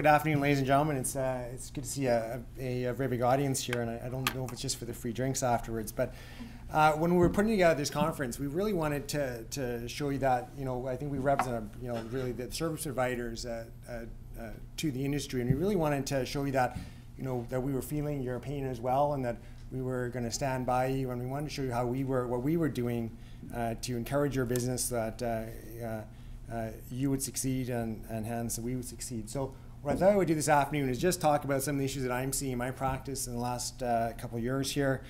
good afternoon, ladies and gentlemen. It's good to see a very big audience here, and I don't know if it's just for the free drinks afterwards, but when we were putting together this conference, we really wanted to show you that, I think we represent, really the service providers to the industry, and we really wanted to show you that, that we were feeling your pain as well, and that we were going to stand by you, and we wanted to show you how what we were doing to encourage your business, that you would succeed, and hence we would succeed. So what I thought I would do this afternoon is just talk about some of the issues that I'm seeing in my practice in the last couple of years here,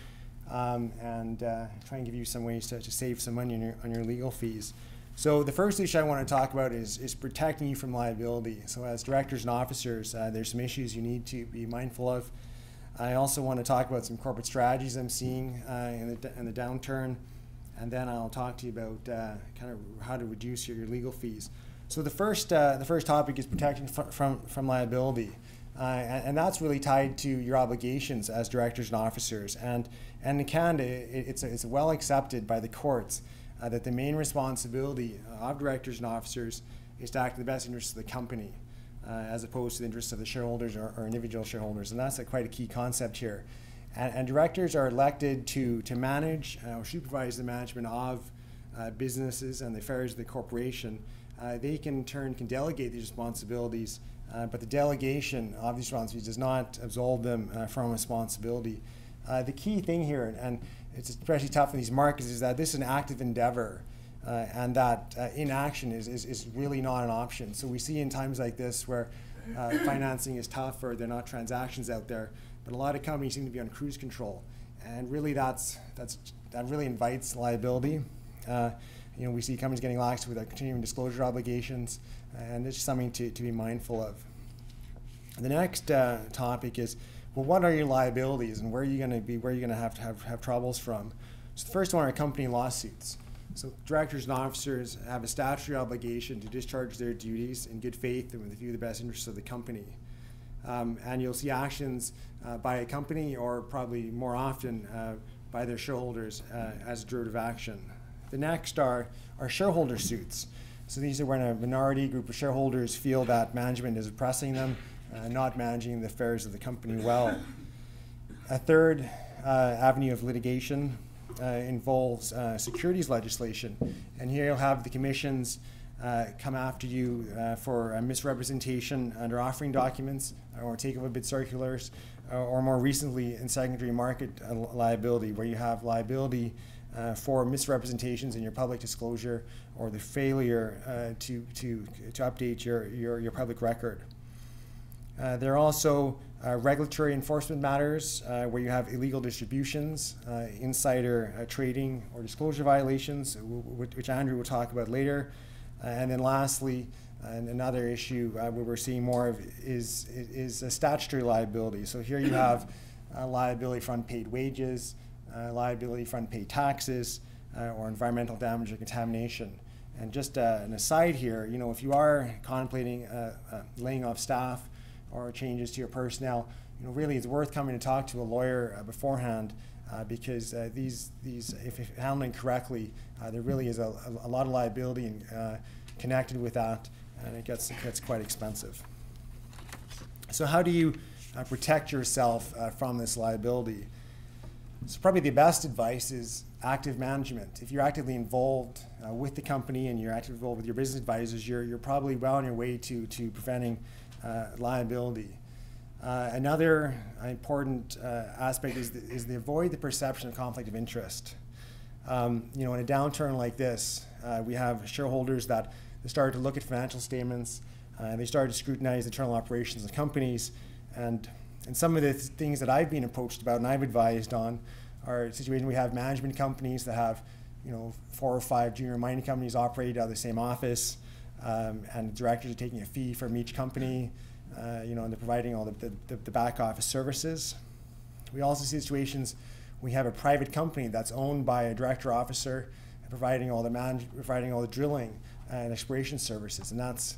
and try and give you some ways to save some money on your legal fees. So the first issue I want to talk about is protecting you from liability. So as directors and officers, there's some issues you need to be mindful of. I also want to talk about some corporate strategies I'm seeing in the downturn. And then I'll talk to you about kind of how to reduce your legal fees. So the first topic is protecting from liability, and that's really tied to your obligations as directors and officers. And in Canada, it's well accepted by the courts that the main responsibility of directors and officers is to act in the best interests of the company, as opposed to the interests of the shareholders or individual shareholders. And that's quite a key concept here. And directors are elected to manage or supervise the management of businesses and the affairs of the corporation. They in turn can delegate these responsibilities, but the delegation of these responsibilities does not absolve them from responsibility. The key thing here, and it's especially tough in these markets, is that this is an active endeavor, and that inaction is really not an option. So we see in times like this where financing is tough or there are not transactions out there, but a lot of companies seem to be on cruise control, and really that really invites liability. We see companies getting lax with their continuing disclosure obligations, and it's just something to be mindful of. The next topic is, well, what are your liabilities, and where are you going to have troubles from? So the first one are company lawsuits. So directors and officers have a statutory obligation to discharge their duties in good faith and with a view of the best interests of the company. And you'll see actions by a company, or probably more often by their shareholders, as a derivative action. The next are shareholder suits. So these are when a minority group of shareholders feel that management is oppressing them, not managing the affairs of the company well. A third avenue of litigation involves securities legislation, and here you'll have the commissions come after you for misrepresentation under offering documents, or takeover bid circulars, or more recently in secondary market liability, where you have liability for misrepresentations in your public disclosure, or the failure to update your public record. There are also regulatory enforcement matters where you have illegal distributions, insider trading, or disclosure violations, which Andrew will talk about later. And then lastly, another issue where we're seeing more of is a statutory liability. So here you have liability for unpaid wages, liability for unpaid taxes, or environmental damage or contamination. And just an aside here, if you are contemplating laying off staff or changes to your personnel, really it's worth coming to talk to a lawyer beforehand, because if handling correctly, there really is a lot of liability connected with that, and it gets quite expensive. So how do you protect yourself from this liability? So probably the best advice is active management. If you're actively involved with the company and you're actively involved with your business advisors, you're probably well on your way to preventing liability. Another important aspect is the avoid the perception of conflict of interest. In a downturn like this, we have shareholders that they started to look at financial statements, they started to scrutinize the internal operations of companies, and some of the things that I've been approached about and I've advised on are situations we have management companies that have 4 or 5 junior mining companies operated out of the same office, and the directors are taking a fee from each company, and they're providing all the back office services. We also see situations we have a private company that's owned by a director officer providing all the drilling and exploration services, and that's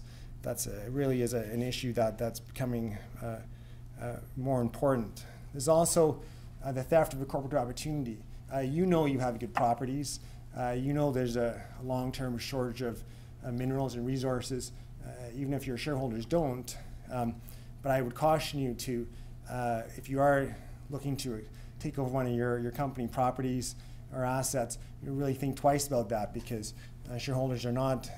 really is an issue that's becoming more important. There's also the theft of a corporate opportunity. You have good properties. There's a long-term shortage of minerals and resources, even if your shareholders don't. but I would caution you to, if you are looking to take over one of your company properties or assets, you really think twice about that, because shareholders are not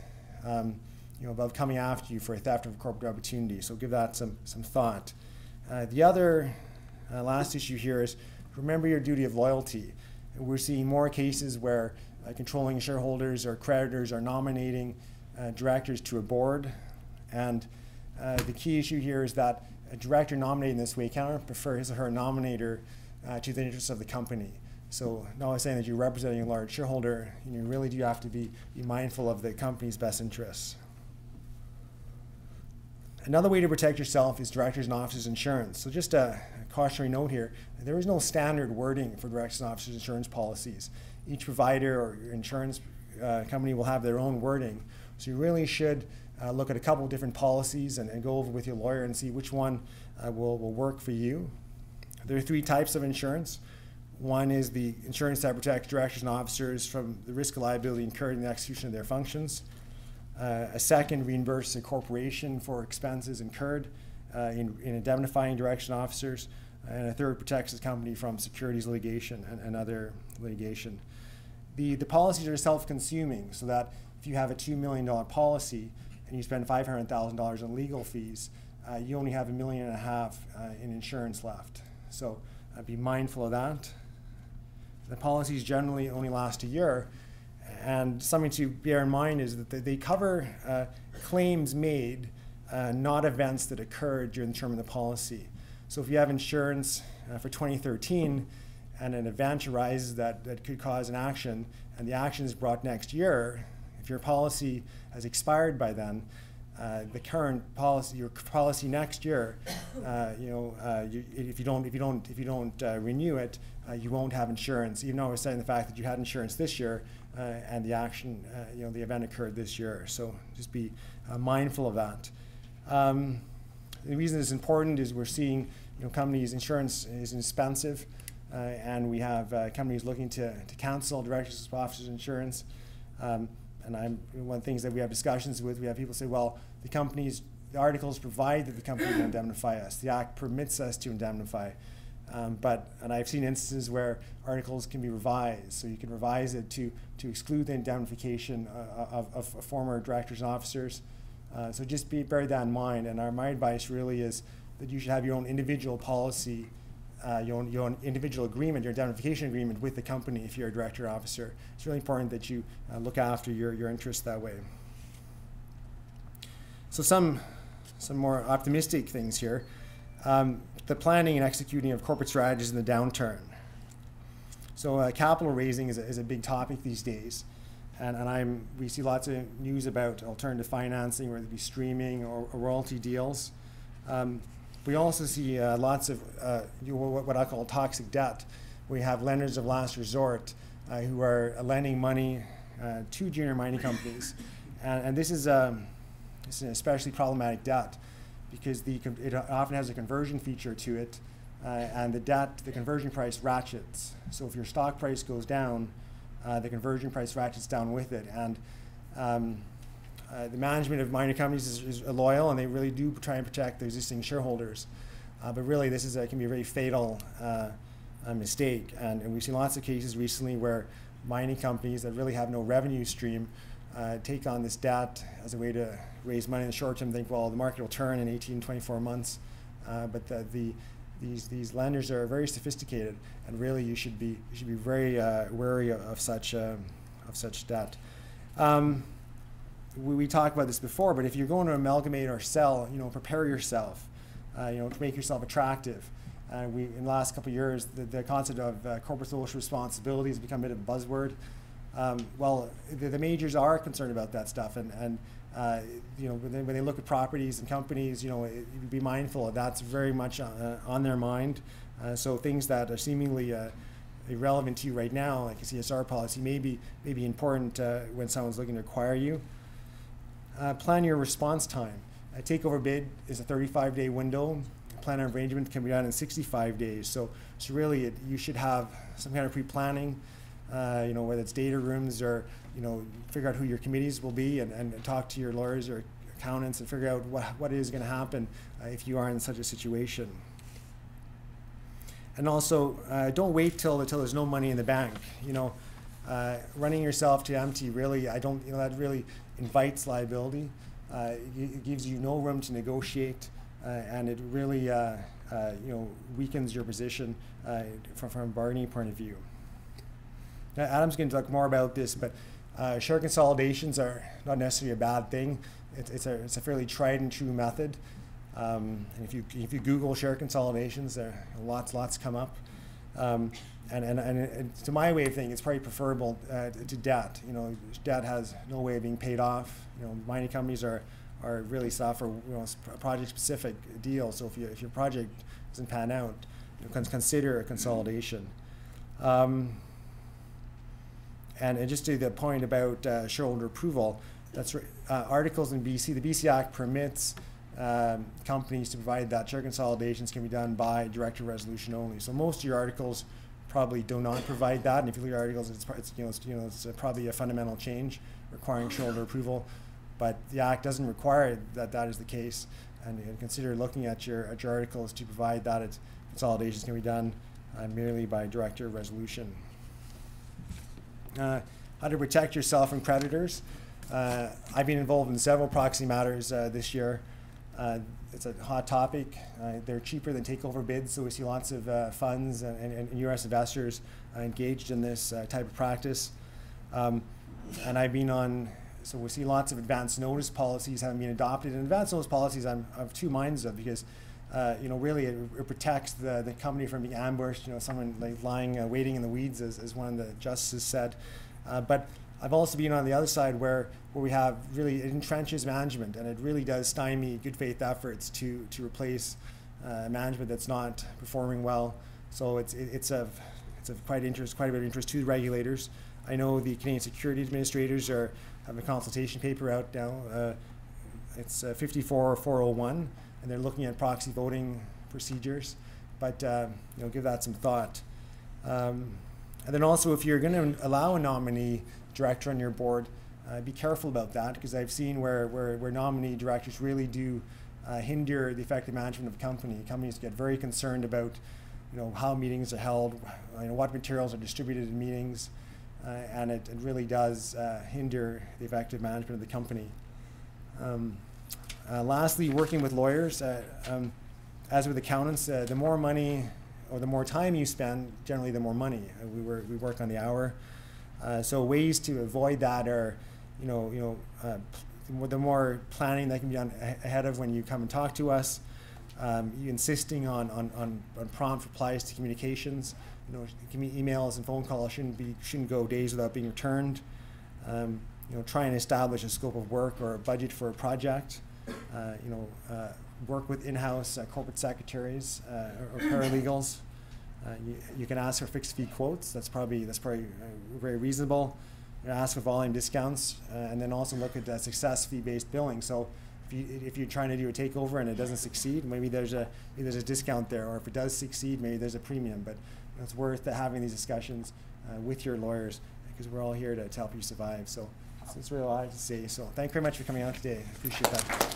above coming after you for a theft of a corporate opportunity. So give that some thought. The other last issue here is remember your duty of loyalty. We're seeing more cases where controlling shareholders or creditors are nominating directors to a board, and the key issue here is that a director nominating this way cannot prefer his or her nominator to the interests of the company. So notwithstanding that you're representing a large shareholder, you really do have to be mindful of the company's best interests. Another way to protect yourself is directors and officers insurance. So just a cautionary note here, there is no standard wording for directors and officers insurance policies. Each provider or insurance company will have their own wording. So you really should look at a couple of different policies and go over with your lawyer and see which one will work for you. There are three types of insurance. One is the insurance that protects directors and officers from the risk of liability incurred in the execution of their functions. A second reimburses a corporation for expenses incurred in indemnifying directors and officers. And a third protects the company from securities litigation and other litigation. The policies are self-consuming, so that if you have a $2 million policy and you spend $500,000 in legal fees, you only have $1.5 million in insurance left. So be mindful of that. The policies generally only last a year, and something to bear in mind is that they cover claims made, not events that occurred during the term of the policy. So if you have insurance for 2013 and an event arises that could cause an action, and the action is brought next year, if your policy has expired by then, the current policy, your policy next year, if you don't renew it, you won't have insurance, even though we're saying the fact that you had insurance this year and the action, the event occurred this year. So just be mindful of that. The reason it's important is we're seeing, companies' insurance is expensive, and we have companies looking to cancel directors and officers insurance. And one of the things that we have discussions with, we have people say, well, the articles provide that the company will indemnify us. The Act permits us to indemnify. And I've seen instances where articles can be revised. So you can revise it to exclude the indemnification of former directors and officers. So just bear that in mind. And my advice really is that you should have your own individual policy, your own individual agreement, your indemnification agreement with the company if you're a director or officer. It's really important that you look after your interests that way. So some more optimistic things here. The planning and executing of corporate strategies in the downturn. So capital raising is a big topic these days. And we see lots of news about alternative financing, whether it be streaming or royalty deals. We also see lots of what I call toxic debt. We have lenders of last resort who are lending money to junior mining companies. And this is an especially problematic debt because it often has a conversion feature to it, and the conversion price ratchets. So if your stock price goes down, the conversion price ratchets down with it. And the management of mining companies is loyal, and they really do try and protect their existing shareholders. But really, this can be a very fatal mistake. And we've seen lots of cases recently where mining companies that really have no revenue stream take on this debt as a way to raise money in the short term, think, well, the market will turn in 18, 24 months. But these lenders are very sophisticated, and really you should be very wary of such debt. We talked about this before, but if you're going to amalgamate or sell, prepare yourself, to make yourself attractive. In the last couple of years, the concept of corporate social responsibility has become a bit of a buzzword. Well, the majors are concerned about that stuff, and when they look at properties and companies, be mindful that's very much on their mind. So things that are seemingly irrelevant to you right now, like a CSR policy, may be important when someone's looking to acquire you. Plan your response time. A takeover bid is a 35-day window. Plan of arrangement can be done in 65 days. So really, you should have some kind of pre-planning. Whether it's data rooms or figure out who your committees will be and talk to your lawyers or accountants and figure out what is going to happen if you are in such a situation. And also, don't wait till there's no money in the bank. Running yourself to empty, really, that really invites liability. It gives you no room to negotiate, and it really, weakens your position from a bargaining point of view. Now, Adam's going to talk more about this, but share consolidations are not necessarily a bad thing. It's a fairly tried and true method. And if you Google share consolidations, there are lots come up. And to my way of thinking, it's probably preferable to debt. Debt has no way of being paid off. Mining companies are really soft for project-specific deals. So if your project doesn't pan out, consider a consolidation. And just to the point about shareholder approval, that's articles in BC. The BC Act permits companies to provide that share consolidations can be done by director resolution only. So most of your articles probably do not provide that, and if you look at articles, it's probably a fundamental change requiring shareholder approval. But the Act doesn't require that is the case, and consider looking at your articles to provide that consolidations can be done merely by director resolution. How to protect yourself from creditors. I've been involved in several proxy matters this year. It's a hot topic. They're cheaper than takeover bids, so we see lots of funds and U.S. investors engaged in this type of practice. And I've been on, so we see lots of advance notice policies having been adopted. And advance notice policies I'm of two minds of, because really it protects the company from being ambushed, someone like lying, waiting in the weeds, as one of the justices said. But I've also been on the other side where we have really, it entrenches management, and it really does stymie good faith efforts to replace management that's not performing well. So it's of quite a bit of interest to the regulators. I know the Canadian Security Administrators have a consultation paper out now. It's 54-401, and they're looking at proxy voting procedures. But give that some thought. And then also, if you're going to allow a nominee director on your board, be careful about that, because I've seen where nominee directors really do hinder the effective management of a company. Companies get very concerned about how meetings are held, what materials are distributed in meetings, and it really does hinder the effective management of the company. Lastly, working with lawyers. As with accountants, the more money or the more time you spend, generally the more money. We work on the hour. So ways to avoid that are, the more planning that can be done ahead of when you come and talk to us. You insisting on prompt replies to communications. Emails and phone calls shouldn't go days without being returned. Try and establish a scope of work or a budget for a project. Work with in-house corporate secretaries or paralegals. You can ask for fixed fee quotes. That's probably very reasonable. Ask for volume discounts, and then also look at success fee-based billing. So if you're trying to do a takeover and it doesn't succeed, maybe there's a discount there, or if it does succeed, maybe there's a premium. But it's worth having these discussions with your lawyers, because we're all here to help you survive. So that's really all I have to say. So thank you very much for coming out today. I appreciate that.